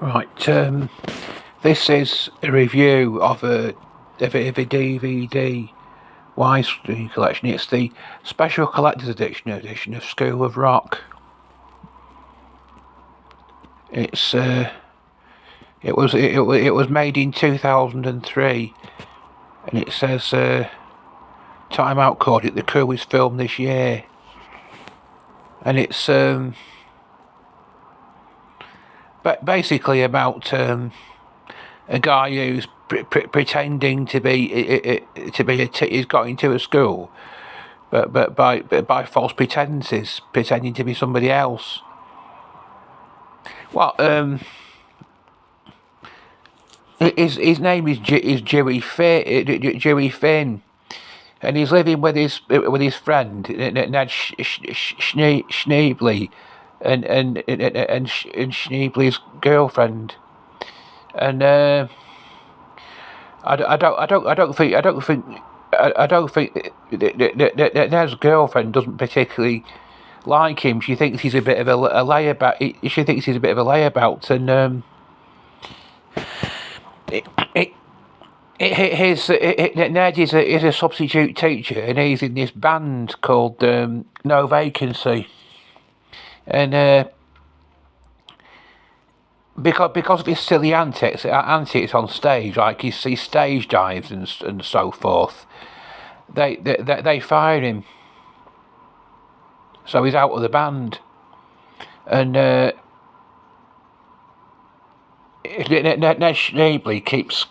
Right, this is a review of a DVD widescreen collection. It's the Special Collector's Edition of School of Rock. It was made in 2003, and it says Time Out called it the coolest film this year, and it's basically about a guy who's pretending to be he's got into a school, but by false pretenses, pretending to be somebody else. Well, his name is Dewey Finn, and he's living with his friend Ned Schneebly, and Schneebly's girlfriend, and I don't think that Ned's girlfriend doesn't particularly like him. She thinks he's a bit of a layabout. And Ned is a substitute teacher, and he's in this band called No Vacancy, and because of his silly antics on stage, like his stage dives and so forth, they fire him, so he's out of the band, and Ned Schneebly keeps.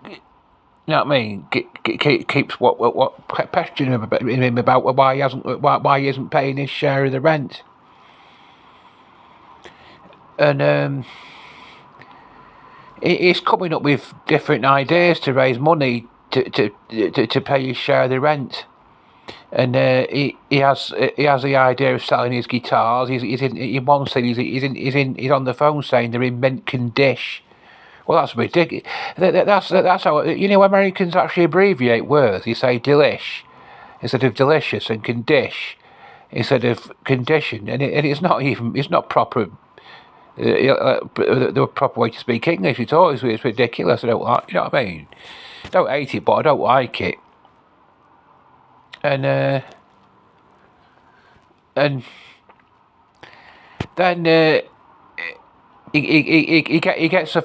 You know what I mean? Keeps questioning him about why he isn't paying his share of the rent, and he's coming up with different ideas to raise money to pay his share of the rent, and he has the idea of selling his guitars. He's in one scene. He's on the phone saying they're in mint condition. Well, that's ridiculous. That's how, Americans actually abbreviate words. You say delish instead of delicious, and condish instead of condition, and it's not proper. The proper way to speak English. It's ridiculous. I don't like. You know what I mean? I don't hate it, but I don't like it. And then. He gets a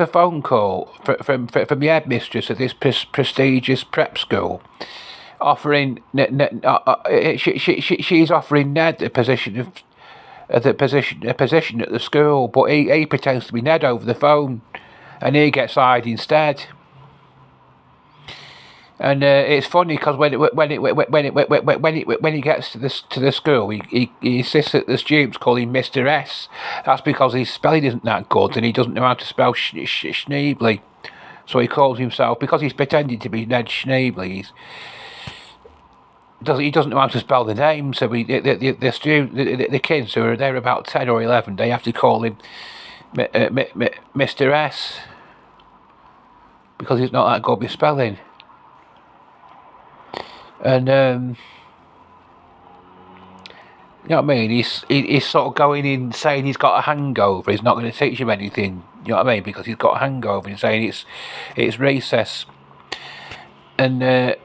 phone call from the headmistress of this prestigious prep school, offering she's offering Ned a position at the school, but he pretends to be Ned over the phone, and he gets hired instead. And it's funny because when he gets to the school, he insists that the students call him Mr. S. That's because his spelling isn't that good, and he doesn't know how to spell Schneebly. So he calls himself, because he's pretending to be Ned Schneebly. He doesn't know how to spell the name, so the kids who are there about 10 or 11, they have to call him Mr. S, because he's not that good with spelling. And you know what I mean? He's sort of going in saying he's got a hangover. He's not going to teach him anything. You know what I mean? Because he's got a hangover, and saying it's recess. And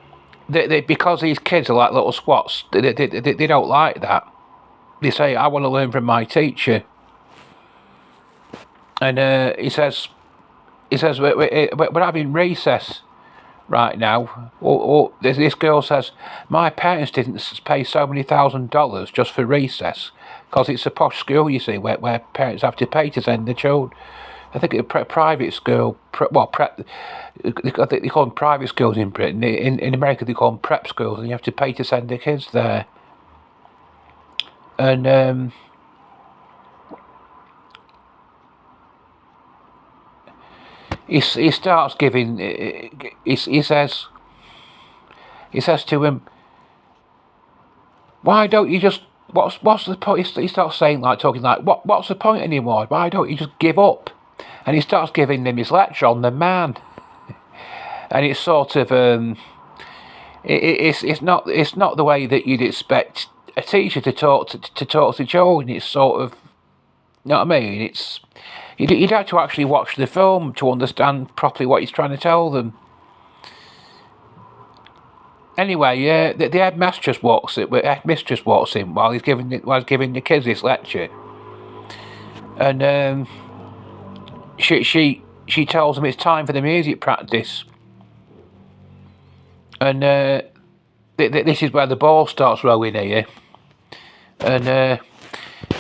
because these kids are like little squats, they don't like that. They say, "I want to learn from my teacher." And he says we're having recess right now. Or this girl says, "My parents didn't pay so many $1,000s just for recess, because it's a posh school, you see, where parents have to pay to send their children." I think it's a private school. They call them private schools in Britain. In America, they call them prep schools, and you have to pay to send their kids there. And he starts giving. He says to him, "Why don't you just? What's the point?" He starts saying, like, talking like, "What's the point anymore? Why don't you just give up?" And he starts giving them his lecture on the man. And it's sort of it's not the way that you'd expect a teacher to talk to children. It's sort of, you know what I mean? It's You'd have to actually watch the film to understand properly what he's trying to tell them. Anyway, the headmistress walks in while he's giving the kids this lecture, and she tells them it's time for the music practice, and this is where the ball starts rolling here, and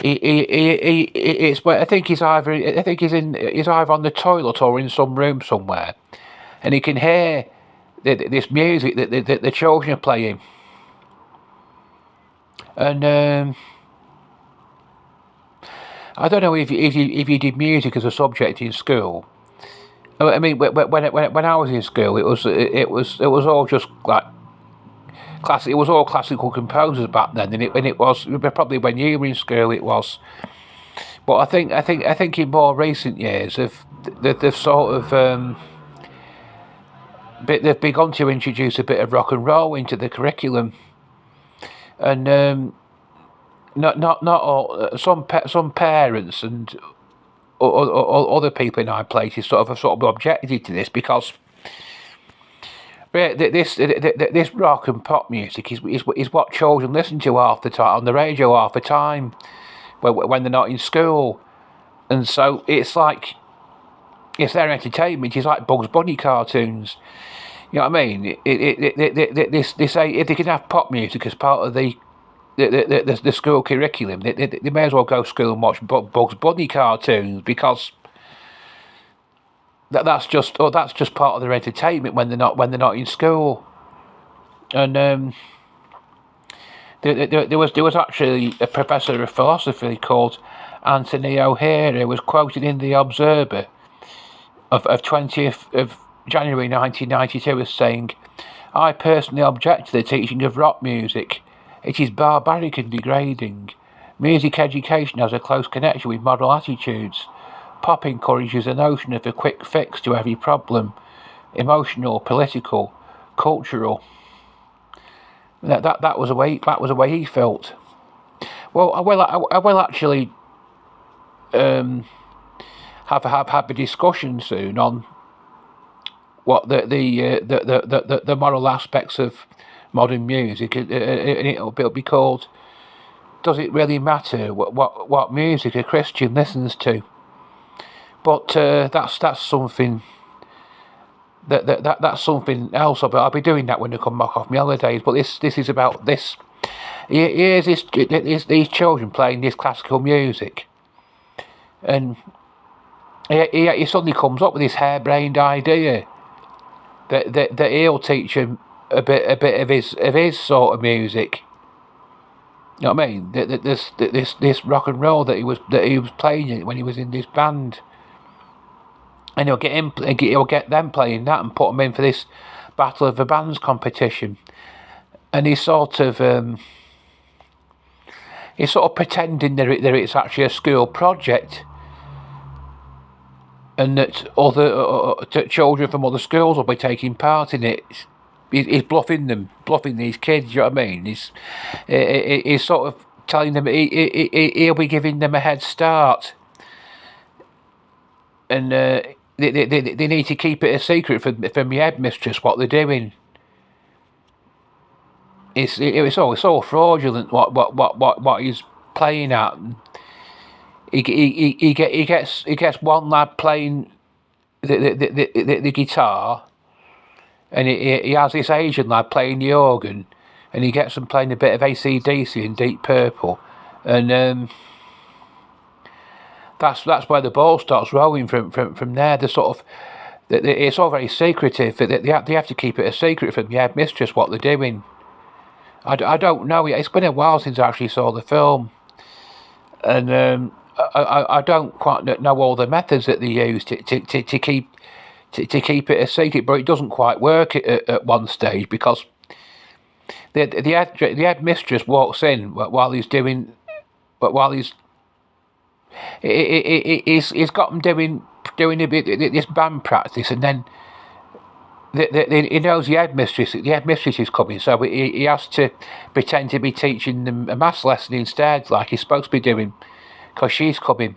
it's I think he's either on the toilet or in some room somewhere, and he can hear this music that the children are playing, and I don't know if you did music as a subject in school. I mean, when I was in school, it was all just like classic. It was all classical composers back then, and it was probably when you were in school it was. But I think in more recent years they've sort of they've begun to introduce a bit of rock and roll into the curriculum, and not all some parents and other people in high places sort of objected to this because this rock and pop music is what children listen to half the time on the radio half the time when they're not in school, and so it's like it's their entertainment. It's like Bugs Bunny cartoons. You know what I mean? They say if they can have pop music as part of the school curriculum, they may as well go to school and watch Bugs Bunny cartoons because that's just part of their entertainment when they're not in school. And there was actually a professor of philosophy called Anthony O'Hara who was quoted in the Observer of 20th of January 1992 as saying, "I personally object to the teaching of rock music. It is barbaric and degrading. Music education has a close connection with moral attitudes. Pop encourages the notion of a quick fix to every problem, emotional, political, cultural." That was the way he felt. Well, I will actually have a discussion soon on what the moral aspects of modern music, and it'll be called "Does It Really Matter what music a Christian listens to?" But that's something that's something else. I'll be doing that when I come back off my holidays. But this is about this. Here's these children playing this classical music, and he suddenly comes up with this harebrained idea that he'll teach him a bit of his sort of music. You know what I mean? This rock and roll that he was playing when he was in this band, and he'll get them playing that and put them in for this Battle of the Bands competition, and he's sort of pretending that it's actually a school project, and that other children from other schools will be taking part in it. He's bluffing these kids. You know what I mean? He's sort of telling them he'll be giving them a head start, and they need to keep it a secret from the headmistress what they're doing. It's all fraudulent what he's playing at. He gets one lad playing the guitar, and he has this Asian lad playing the organ, and he gets them playing a bit of AC/DC and Deep Purple, and that's where the ball starts rolling from there. The sort of it's all very secretive. They have to keep it a secret from the headmistress what they're doing. I don't know. It's been a while since I actually saw the film, and I don't quite know all the methods that they use to keep it a secret, but it doesn't quite work at one stage because the headmistress walks in while he's got them doing a bit this band practice, and then he knows the headmistress is coming, so he has to pretend to be teaching them a maths lesson instead, like he's supposed to be doing, because she's coming,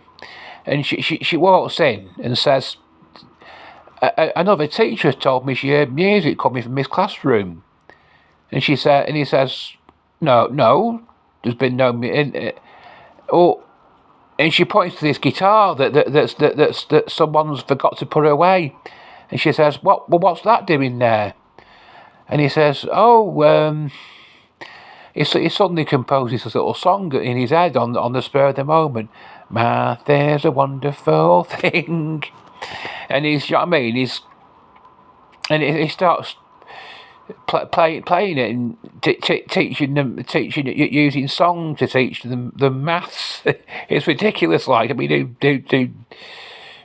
And she walks in and says, another teacher told me she heard music coming from his classroom. And he says, no, there's been no oh, and she points to this guitar that someone's forgot to put away. And she says, what's that doing there? And he says, he suddenly composes this little song in his head on the spur of the moment. Math is a wonderful thing. And he's, you know what I mean? He starts playing it and teaching using song to teach them the maths. It's ridiculous. Like, I mean,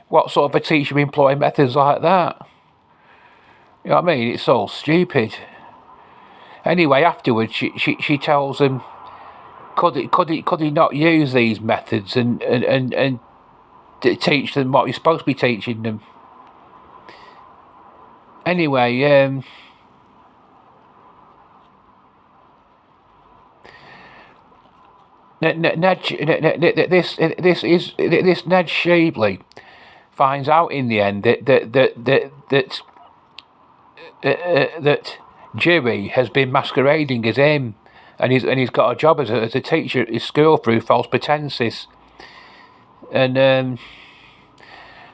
what sort of a teacher employ methods like that? You know what I mean? It's all stupid. Anyway, afterwards, she tells him, could he not use these methods and teach them what he's supposed to be teaching them? Anyway, this Ned Shebley finds out in the end that Dewey has been masquerading as him, and he's got a job as a teacher at his school through false pretenses, and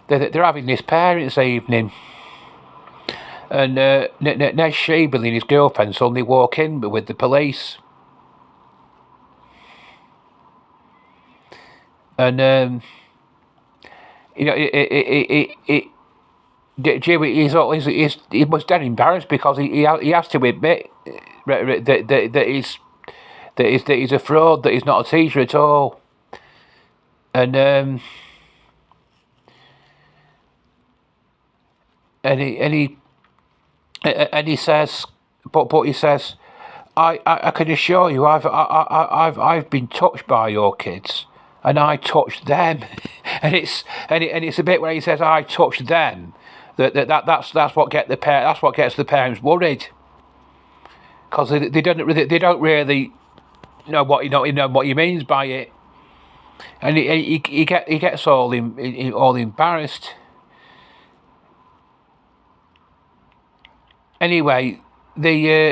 they're having this parents' evening, and Ned Shebley and his girlfriend suddenly walk in with the police. And you know, Dewey he was dead embarrassed because he has to admit that he's a fraud, that he's not a teacher at all, and he says, but he says, I can assure you, I've been touched by your kids. And I touched them, and it's a bit where he says I touched them. That's what gets the parents worried, because they don't really know what what he means by it, and he gets all embarrassed. Anyway, the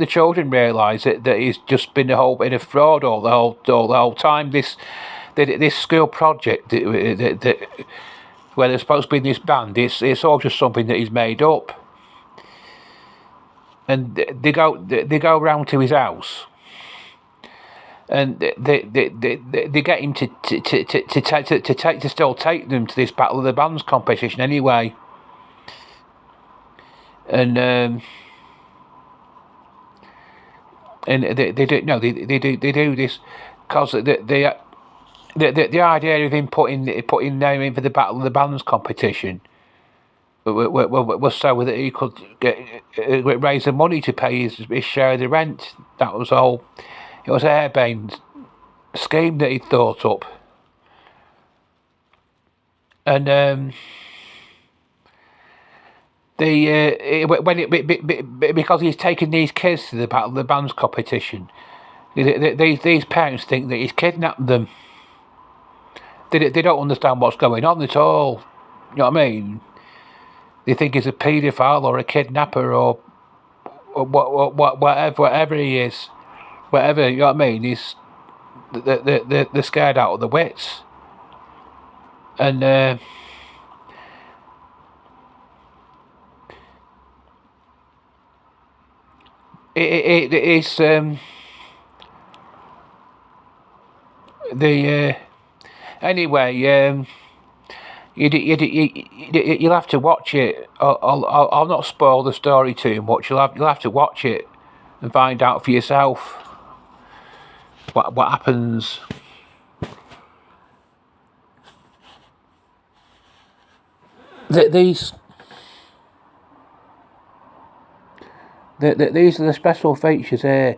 children realise that he's just been in a fraud all the whole time. This school project that where they're supposed to be in this band, it's all just something that he's made up. And they go round to his house, and they get him to still take them to this Battle of the Bands competition anyway. And they do this because the idea of him putting them in for the Battle of the Bands competition was so that he could raise the money to pay his share of the rent. That was all. It was a harebrained scheme that he'd thought up, and because he's taken these kids to the Battle of the Bands competition, these parents think that he's kidnapped them. They don't understand what's going on at all. You know what I mean? They think he's a paedophile or a kidnapper or whatever he is. Whatever, you know what I mean? He's they're scared out of the wits. And it's anyway. You'll have to watch it. I'll not spoil the story too much. You'll have to watch it and find out for yourself what happens. These are the special features here.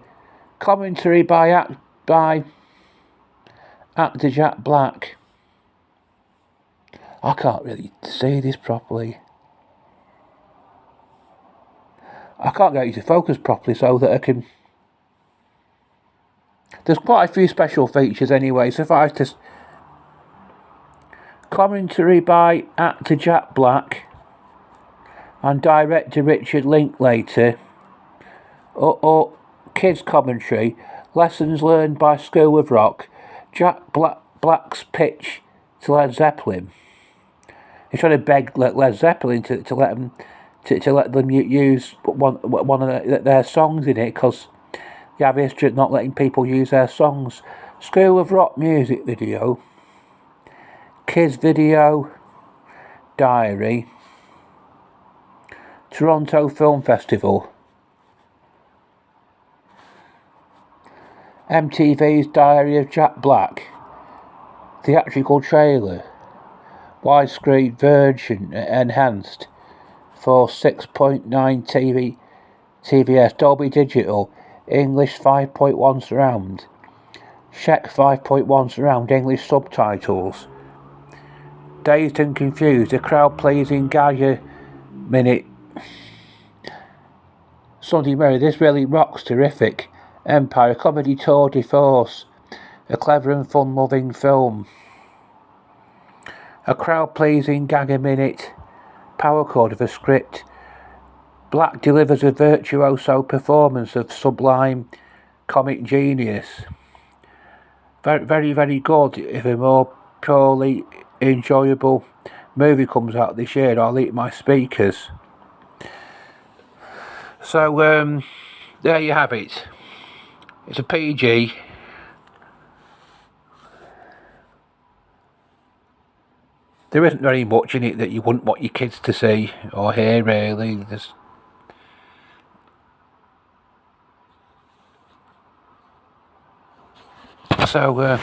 Commentary by actor Jack Black. I can't really say this properly. I can't get you to focus properly so that I can There's quite a few special features anyway. Suffice to commentary by actor Jack Black and director Richard Linklater. Or kids commentary, lessons learned by School of Rock, Jack Black's pitch to Led Zeppelin. He's trying to beg Led Zeppelin to let them use one of their songs in it, because they have a history of not letting people use their songs. School of Rock music video, kids video, diary, Toronto Film Festival, MTV's Diary of Jack Black, theatrical trailer, widescreen version enhanced for 6.9 TVS, Dolby Digital, English 5.1 surround, Czech 5.1 surround, English subtitles. Dazed and Confused, a crowd-pleasing Gaia minute. Sunday Mary, this really rocks, terrific. Empire, a comedy tour de force, a clever and fun-loving film. A crowd-pleasing gag-a-minute power chord of a script. Black delivers a virtuoso performance of sublime comic genius. Very, very, very good. If a more purely enjoyable movie comes out this year, I'll eat my speakers. So, there you have it. It's a PG. There isn't very much in it that you wouldn't want your kids to see or hear, really. So,